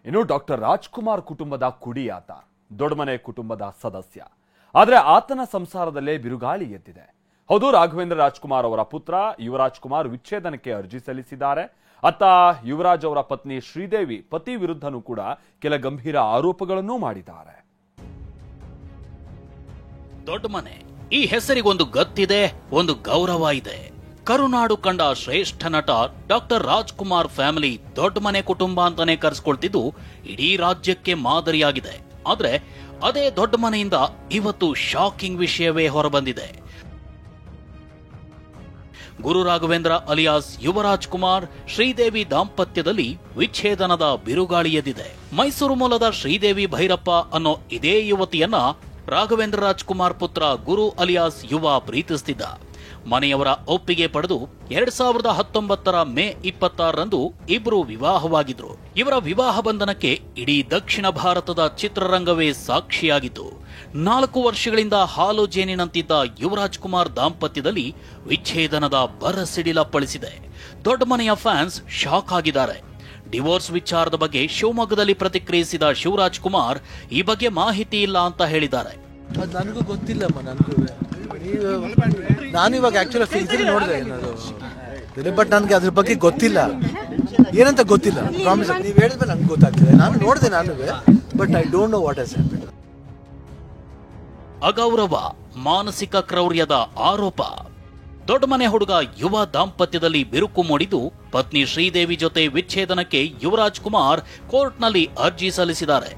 ಇನ್ನು ಡಾಕ್ಟರ್ ರಾಜ್ಕುಮಾರ್ ಕುಟುಂಬದ ಕುಡಿಯಾತ ದೊಡ್ಡಮನೆ ಕುಟುಂಬದ ಸದಸ್ಯ. ಆದರೆ ಆತನ ಸಂಸಾರದಲ್ಲೇ ಬಿರುಗಾಳಿ ಎದ್ದಿದೆ. ಹೌದು, ರಾಘವೇಂದ್ರ ರಾಜ್ಕುಮಾರ್ ಅವರ ಪುತ್ರ ಯುವರಾಜ್ ಕುಮಾರ್ ವಿಚ್ಛೇದನಕ್ಕೆ ಅರ್ಜಿ ಸಲ್ಲಿಸಿದ್ದಾರೆ. ಅತ್ತ ಯುವರಾಜ್ ಅವರ ಪತ್ನಿ ಶ್ರೀದೇವಿ ಪತಿ ವಿರುದ್ಧನೂ ಕೂಡ ಕೆಲ ಗಂಭೀರ ಆರೋಪಗಳನ್ನು ಮಾಡಿದ್ದಾರೆ. ದೊಡ್ಡಮನೆ ಈ ಹೆಸರಿಗೊಂದು ಗತ್ತಿದೆ, ಒಂದು ಗೌರವ ಇದೆ. ಕರುನಾಡು ಕಂಡ ಶ್ರೇಷ್ಠ ನಟ ಡಾಕ್ಟರ್ ರಾಜ್ಕುಮಾರ್ ಫ್ಯಾಮಿಲಿ ದೊಡ್ಡಮನೆ ಕುಟುಂಬ ಅಂತಾನೆ ಕರೆಸ್ಕೊಳ್ತಿದ್ದು ಇಡೀ ರಾಜ್ಯಕ್ಕೆ ಮಾದರಿಯಾಗಿದೆ. ಆದ್ರೆ ಅದೇ ದೊಡ್ಡಮನೆಯಿಂದ ಇವತ್ತು ಶಾಕಿಂಗ್ ವಿಷಯವೇ ಹೊರಬಂದಿದೆ. ಗುರು ರಾಘವೇಂದ್ರ ಅಲಿಯಾಸ್ ಯುವರಾಜ್ ಕುಮಾರ್ ಶ್ರೀದೇವಿ ದಾಂಪತ್ಯದಲ್ಲಿ ವಿಚ್ಛೇದನದ ಬಿರುಗಾಳಿ ಎದ್ದಿದೆ. ಮೈಸೂರು ಮೂಲದ ಶ್ರೀದೇವಿ ಭೈರಪ್ಪ ಅನ್ನೋ ಇದೇ ಯುವತಿಯನ್ನ ರಾಘವೇಂದ್ರ ರಾಜ್ಕುಮಾರ್ ಪುತ್ರ ಗುರು ಅಲಿಯಾಸ್ ಯುವ ಪ್ರೀತಿಸುತ್ತಿದ್ದ. ಮನೆಯವರ ಒಪ್ಪಿಗೆ ಪಡೆದು 2019 ಮೇ 26ರಂದು ಇಬ್ಬರು ವಿವಾಹವಾಗಿದ್ರು. ಇವರ ವಿವಾಹ ಬಂಧನಕ್ಕೆ ಇಡೀ ದಕ್ಷಿಣ ಭಾರತದ ಚಿತ್ರರಂಗವೇ ಸಾಕ್ಷಿಯಾಗಿತ್ತು. 4 ವರ್ಷಗಳಿಂದ ಹಾಲು ಜೇನಿನಂತಿದ್ದ ಯುವರಾಜ್ ಕುಮಾರ್ ದಾಂಪತ್ಯದಲ್ಲಿ ವಿಚ್ಛೇದನದ ಬರಸಿಡಿಲಪ್ಪಳಿಸಿದೆ. ದೊಡ್ಡ ಮನೆಯ ಫ್ಯಾನ್ಸ್ ಶಾಕ್ ಆಗಿದ್ದಾರೆ. ಡಿವೋರ್ಸ್ ವಿಚಾರದ ಬಗ್ಗೆ ಶಿವಮೊಗ್ಗದಲ್ಲಿ ಪ್ರತಿಕ್ರಿಯಿಸಿದ ಶಿವರಾಜ್ ಕುಮಾರ್ ಈ ಬಗ್ಗೆ ಮಾಹಿತಿ ಇಲ್ಲ ಅಂತ ಹೇಳಿದ್ದಾರೆ. ನನಗೂ ಗೊತ್ತಿಲ್ಲಮ್ಮ, ನಾನು ಇವಾಗ ಆಕ್ಚುಲಿ ಫಿಲ್ಮ್ ನೋಡಿದೆ ಬಟ್ ನನಗೆ ಅದ್ರ ಬಗ್ಗೆ ಗೊತ್ತಿಲ್ಲ, ಏನಂತ ಗೊತ್ತಿಲ್ಲ. ಪ್ರಾಮಿಸ್, ನೀವು ಹೇಳಿದ್ಮೇಲೆ ನಂಗೆ ಗೊತ್ತಾಗ್ತದೆ. ನಾನು ನೋಡಿದೆ but I don't know what has happened. ಅಗೌರವ, ಮಾನಸಿಕ ಕ್ರೌರ್ಯದ ಆರೋಪ. ದೊಡ್ಡಮನೆ ಹುಡುಗ ಯುವ ದಾಂಪತ್ಯದಲ್ಲಿ ಬಿರುಕು ಮೂಡಿದ್ದು ಪತ್ನಿ ಶ್ರೀದೇವಿ ಜೊತೆ ವಿಚ್ಛೇದನಕ್ಕೆ ಯುವರಾಜ್ ಕುಮಾರ್ ಕೋರ್ಟ್ನಲ್ಲಿ ಅರ್ಜಿ ಸಲ್ಲಿಸಿದ್ದಾರೆ.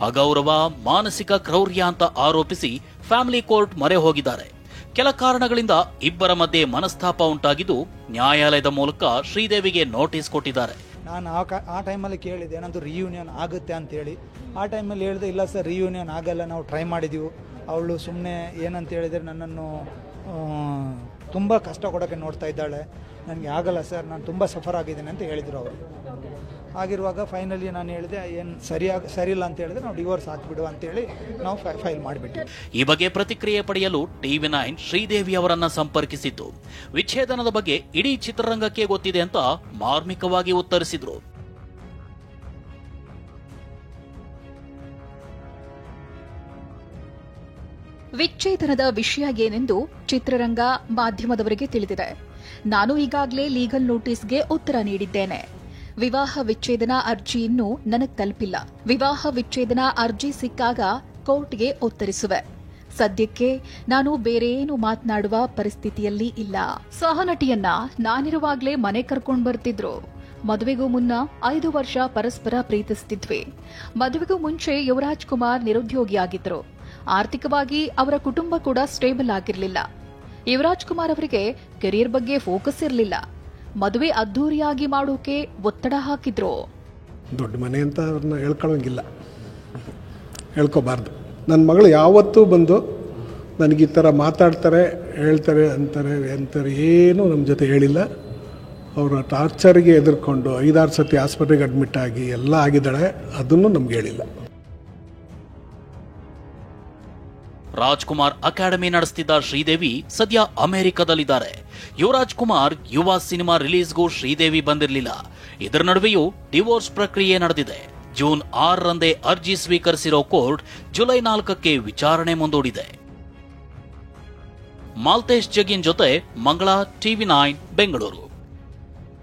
ಅಗೌರವ, ಮಾನಸಿಕ ಕ್ರೌರ್ಯ ಅಂತ ಆರೋಪಿಸಿ ಫ್ಯಾಮಿಲಿ ಕೋರ್ಟ್ ಮೊರೆ ಹೋಗಿದ್ದಾರೆ. ಕೆಲ ಕಾರಣಗಳಿಂದ ಇಬ್ಬರ ಮಧ್ಯೆ ಮನಸ್ತಾಪ ಉಂಟಾಗಿದ್ದು ನ್ಯಾಯಾಲಯದ ಮೂಲಕ ಶ್ರೀದೇವಿಗೆ ನೋಟಿಸ್ ಕೊಟ್ಟಿದ್ದಾರೆ. ನಾನು ಆ ಟೈಮಲ್ಲಿ ಕೇಳಿದೆ ಏನಾದರೂ ರಿಯೂನಿಯನ್ ಆಗುತ್ತೆ ಅಂತೇಳಿ. ಆ ಟೈಮಲ್ಲಿ ಹೇಳಿದೆ ಇಲ್ಲ ಸರ್, ರಿಯೂನಿಯನ್ ಆಗಲ್ಲ, ನಾವು ಟ್ರೈ ಮಾಡಿದ್ದೀವಿ. ಅವಳು ಸುಮ್ಮನೆ ಏನಂತ ಹೇಳಿದರೆ ನನ್ನನ್ನು ತುಂಬ ಕಷ್ಟ ಕೊಡೋಕ್ಕೆ ನೋಡ್ತಾ ಇದ್ದಾಳೆ, ನನಗೆ ಆಗಲ್ಲ ಸರ್, ನಾನು ತುಂಬ ಸಫರ್ ಆಗಿದ್ದೇನೆ ಅಂತ ಹೇಳಿದರು ಅವರು. ಆಗಿರುವಾಗ ಫೈನಲಿ ನಾನು ಹೇಳಿದೆ ಏನು ಸರಿಯಿಲ್ಲ ಅಂತ ಹೇಳಿದ್ರೆ ನಾವು ಡಿವೋರ್ಸ್ ಹಾಕ್ಬಿಡು ಅಂತೇಳಿ ನಾವು ಫೈಲ್ ಮಾಡಿಬಿಟ್ಟು. ಈ ಬಗ್ಗೆ ಪ್ರತಿಕ್ರಿಯೆ ಪಡೆಯಲು TV9 ಶ್ರೀದೇವಿ ಅವರನ್ನ ಸಂಪರ್ಕಿಸಿತ್ತು. ವಿಚ್ಛೇದನದ ಬಗ್ಗೆ ಇಡೀ ಚಿತ್ರರಂಗಕ್ಕೆ ಗೊತ್ತಿದೆ ಅಂತ ಮಾರ್ಮಿಕವಾಗಿ ಉತ್ತರಿಸಿದ್ರು. ವಿಚ್ಛೇದನದ ವಿಷಯ ಏನೆಂದು ಚಿತ್ರರಂಗ ಮಾಧ್ಯಮದವರಿಗೆ ತಿಳಿದಿದೆ. ನಾನು ಈಗಾಗಲೇ ಲೀಗಲ್ ನೋಟಿಸ್ಗೆ ಉತ್ತರ ನೀಡಿದ್ದೇನೆ. ವಿವಾಹ ವಿಚ್ಛೇದನ ಅರ್ಜಿ ಇನ್ನೂ ನನಗೆ ತಲುಪಿಲ್ಲ. ವಿವಾಹ ವಿಚ್ಛೇದನ ಅರ್ಜಿ ಸಿಕ್ಕಾಗ ಕೋರ್ಟ್ಗೆ ಉತ್ತರಿಸುವೆ. ಸದ್ಯಕ್ಕೆ ನಾನು ಬೇರೇನು ಮಾತನಾಡುವ ಪರಿಸ್ಥಿತಿಯಲ್ಲಿ ಇಲ್ಲ. ಸಹನಟಿಯನ್ನ ನಾನಿರುವಾಗಲೇ ಮನೆ ಕರ್ಕೊಂಡು ಬರ್ತಿದ್ರು. ಮದುವೆಗೂ ಮುನ್ನ 5 ವರ್ಷ ಪರಸ್ಪರ ಪ್ರೀತಿಸುತ್ತಿದ್ವಿ. ಮದುವೆಗೂ ಮುಂಚೆ ಯುವರಾಜ್ ಕುಮಾರ್ ನಿರುದ್ಯೋಗಿಯಾಗಿದ್ರು. ಆರ್ಥಿಕವಾಗಿ ಅವರ ಕುಟುಂಬ ಕೂಡ ಸ್ಟೇಬಲ್ ಆಗಿರಲಿಲ್ಲ. ಯುವರಾಜ್ ಕುಮಾರ್ ಅವರಿಗೆ ಕೆರಿಯರ್ ಬಗ್ಗೆ ಫೋಕಸ್ ಇರಲಿಲ್ಲ. ಮದುವೆ ಅದ್ದೂರಿಯಾಗಿ ಮಾಡೋಕೆ ಒತ್ತಡ ಹಾಕಿದ್ರು. ದೊಡ್ಡ ಮನೆ ಅಂತ ಅವ್ರನ್ನ ಹೇಳ್ಕೊಳ್ಳೋಂಗಿಲ್ಲ, ಹೇಳ್ಕೋಬಾರ್ದು. ನನ್ನ ಮಗಳು ಯಾವತ್ತೂ ಬಂದು ನನಗೆ ಈ ಥರ ಮಾತಾಡ್ತಾರೆ, ಹೇಳ್ತಾರೆ ಅಂತಾರೆ ಏನೂ ನಮ್ಮ ಜೊತೆ ಹೇಳಿಲ್ಲ. ಅವರ ಟಾರ್ಚರ್ಗೆ ಎದುರ್ಕೊಂಡು 5-6 ಸತಿ ಆಸ್ಪತ್ರೆಗೆ ಅಡ್ಮಿಟ್ ಆಗಿ ಎಲ್ಲ ಆಗಿದ್ದಾಳೆ, ಅದನ್ನು ನಮ್ಗೆ ಹೇಳಿಲ್ಲ. ರಾಜ್ಕುಮಾರ್ ಅಕಾಡೆಮಿ ನಡೆಸುತ್ತಿದ್ದ ಶ್ರೀದೇವಿ ಸದ್ಯ ಅಮೆರಿಕದಲ್ಲಿದ್ದಾರೆ. ಯುವರಾಜ್ ಕುಮಾರ್ ಯುವ ಸಿನಿಮಾ ರಿಲೀಸ್ಗೂ ಶ್ರೀದೇವಿ ಬಂದಿರಲಿಲ್ಲ. ಇದರ ನಡುವೆಯೂ ಡಿವೋರ್ಸ್ ಪ್ರಕ್ರಿಯೆ ನಡೆದಿದೆ. ಜೂನ್ 6ರಂದೇ ಅರ್ಜಿ ಸ್ವೀಕರಿಸಿರೋ ಕೋರ್ಟ್ ಜುಲೈ 4ಕ್ಕೆ ವಿಚಾರಣೆ ಮುಂದೂಡಿದೆ. ಮಾಲ್ತೇಶ್ ಜಗಿನ್ ಜೊತೆ ಮಂಗಳಾ, TV9 ಬೆಂಗಳೂರು.